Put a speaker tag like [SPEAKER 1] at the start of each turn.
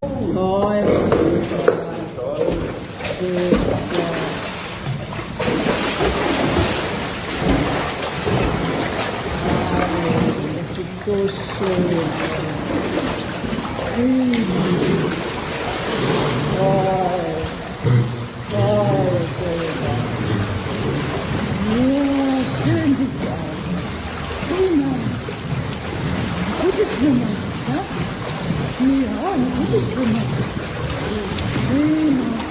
[SPEAKER 1] Toll. Das sieht so schön aus. Toll. Toll, Silber. Ja, schön sieht es aus. Prima. Gute Schwimmer, ja? Ja, eine gute Schwimmer. Prima.